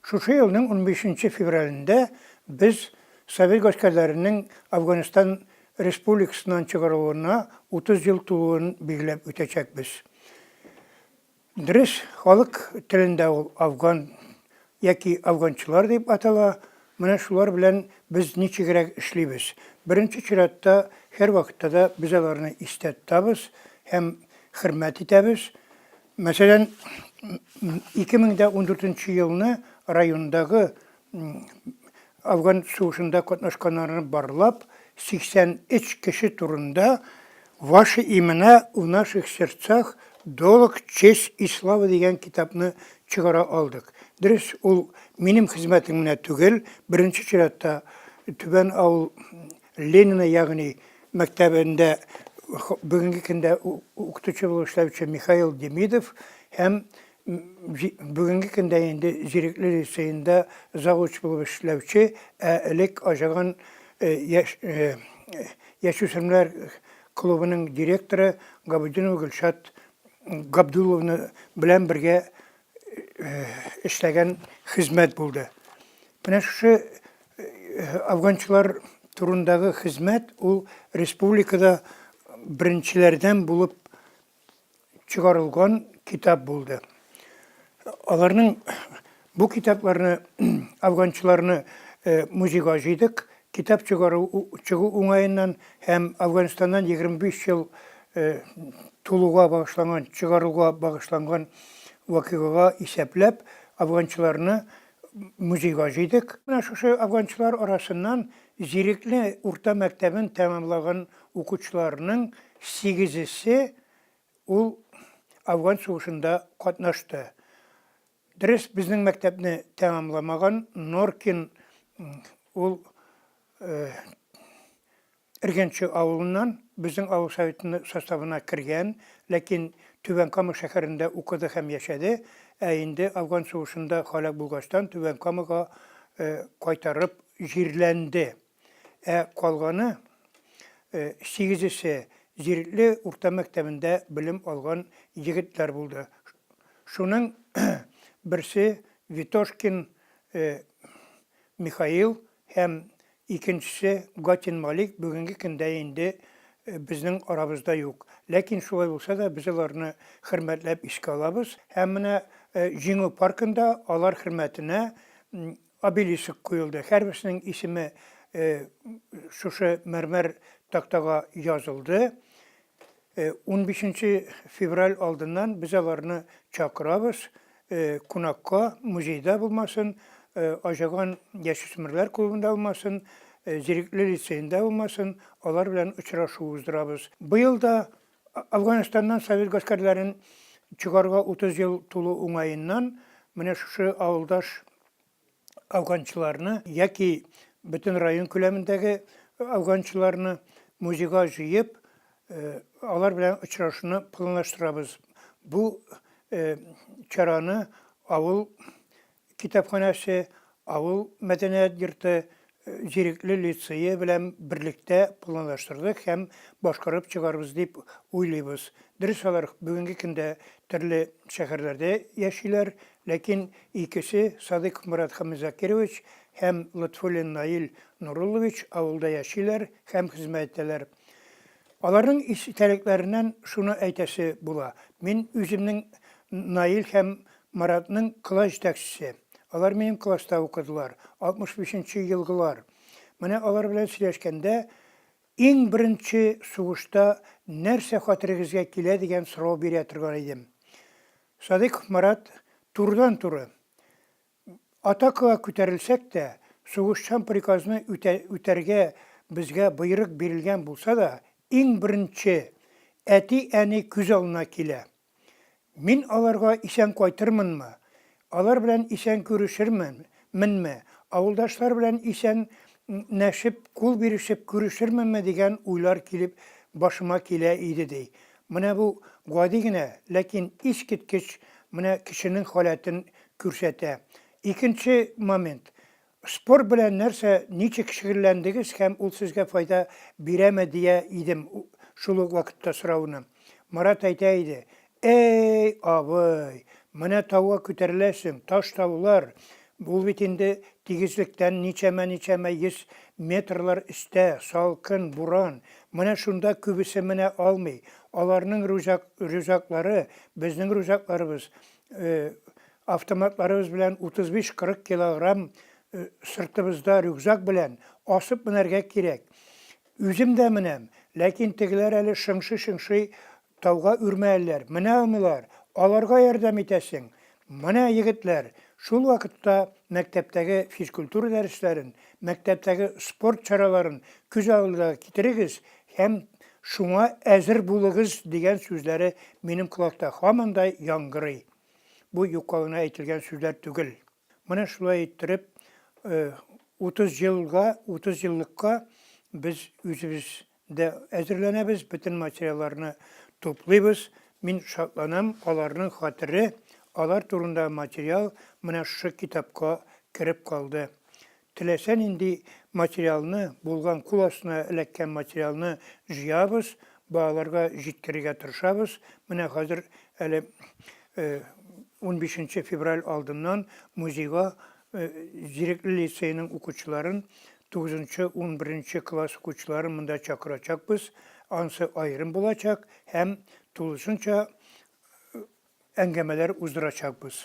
Шушы елның 15 февралендә без Совет гаскәрләренең Афганистан Республикасыннан чыгарылуына 30 ел тулуын билгеләп үтәчәкбез. Дөрес, халык телендә ул афган яки әфганчылар дип атала. Менә шулар белән без ничегрәк эшлибез. Беренче чиратта һәр вакытта да без аларны истә тотабыз һәм хөрмәт итәбез. Мәсәлән, 2014 елны райондагы Афган сугышында катнашканнарны барлап 83 кеше турында «Ваши имена в наших сердцах, долг, честь и слава» дигән китапны чыгара алдык. Дөрес, ул минем хезмәтем генә түгел, беренче чиратта Туган авыл Ленина ягъни мәктәбендә бүгенге көндә укытучы булып эшләүче Михаил Демидов һәм бүгенге көндә инде Зирекле лицейында завуч булып эшләүче Әлеге ажаган исемнәр клубының директоры Гөлшат Габдуловны белән бергә эшләгән Хезмәт булды. Менә шушы әфганчылар турындагы Хезмәт ул республикада беренчеләрдән булып чыгарылган китап булды. Аларның бу китапларны әфганчыларны музейга җыйдык. Китап чыгу уңаеннан һәм Афганистаннан 25 ел тулуга багышланган, чыгаруга багышланган вакыйгага исәпләп әфганчыларны музейга җыйдык. Менә шушы әфганчылар арасыннан Зирекле урта мәктәбен тәмамлаган укучыларның 8-се ул Афган сугышында катнашты. Дөрес, безнең мәктәпне тәмамламаган Норкин ул Иргенче авылыннан безнең авыл советы составына кергән, ләкин Туган шәһәрендә укыды һәм яшәде. Инде Афган сугышында халак булгачтан Туган кайтарып җирләнде. Калганы 8-се Зирекле урта мәктәбендә белем алган егетләр булды. Шуның берсе Витошкин Михаил һәм икенчесе Гатин Малик бүгенге көндә инде безнең арабызда юк. Ләкин шулай булса да без аларны хөрмәтләп искә алабыз. Һәм менә җиңү паркында алар хөрмәтенә обелиск куелды. Һәрберсенең исеме шушы мәрмәр тактага язылды. 15 февраль алдыннан без аларны чакырабыз. Кунакка, музейда булмасын, ажаган яшүсмерләр клубында булмасын, Зирекле лицейында булмасын, алар белән очрашу уздырабыз. Быел да Афганистаннан Совет гаскәрләрен чыгарга 30 ел тулу уңаеннан менә шушы авылдаш афганчыларны яки бөтен район күләмендәге афганчыларны музейга җыеп, алар белән очрашуны планлаштырабыз. Бу чараны авыл китапханәсе, авыл мәдәният йорты, Зирекле лицее белән берлектә планлаштырдык һәм башкарып чыгарбыз дип уйлыйбыз. Дөрес, алар бүгенге көндә төрле шәһәрләрдә яшиләр, ләкин икесе Садык Мурат Хамзакирович һәм Лотфуллин Наил Нуруллович авылда яшиләр һәм хезмәт итәләр. Аларның истәлекләреннән шуны әйтәсе була. Мин үземнең Наил һәм Маратның класс җитәкчесе. Алар минем класста укыдылар, 65-нче елгылар. Менә алар белән сөйләшкәндә иң беренче сугышта нәрсә хатırыгызга килә дигән сорау бирә торган идем. Садык Марат турдан туры атакага күтәрелсәк тә, сугышчан приказны үтәргә безгә буйрык бирелгән булса да, иң беренче әти-әни күз алдына килә. Мин аларга исән кайтырмынмы? Алар белән исән күрешерменме? Авылдашлар белән исән нәшеп, кул бирешеп күрешерменме дигән уйлар килеп башыма килә иде ди. Менә бу гади генә, ләкин искиткеч менә кешенең халатын күрсәтә. Икенче момент. Спорт белән нәрсә ничек шөгыльләндегез һәм ул сезгә файда бирәме дия идем шул ук вакытта сорауны. Марат әйтә иде: "Эй, абый, менә тауга күтәреләсең, таш таулар, Бул бит инде тигезлектән ничәмә 100 метрлар өстә, салкын, буран. Менә шунда күбесе менә алмый. Аларның рюкзаклары, безнең рюкзакларыбыз, автоматларыбыз белән 35-40 килограмм сыртыбызда рюкзак белән асып менәргә кирәк. Үзем дә менәм, ләкин тегеләр әле шыңшый тауга үрмәләр. Менә алмыйлар, аларга ярдәм итәсең. Менә егетләр, шул вакытта мәктәптәге физкультура дәресләрен, мәктәптәге спорт чараларын күз алдыга китерегез һәм шуңа әзер булыгыз дигән сүзләре минем колакта һаман да яңгырый. Бу юкалына әйтелгән сүзләр түгел. Менә шулай иттереп 30 еллыкка biz үзебездә әзерләнәбез, бөтен материалларны туплыйбыз. Мин шатланам, аларның хатыры, алар турында материал менә шушы китапка кирип калды. Теләсән инде материалны, булган кул астына эләккән материалны җыябыз, балаларга җиткерергә тырышабыз. Менә хәзер әле 15 февраль алдыннан музейга Зирекле лицейның укучыларын 9-11 класс укучыларын монда чакырачакбыз. Ансы айрым булачак һәм тулысынча әңгәмәләр уздырачакбыз.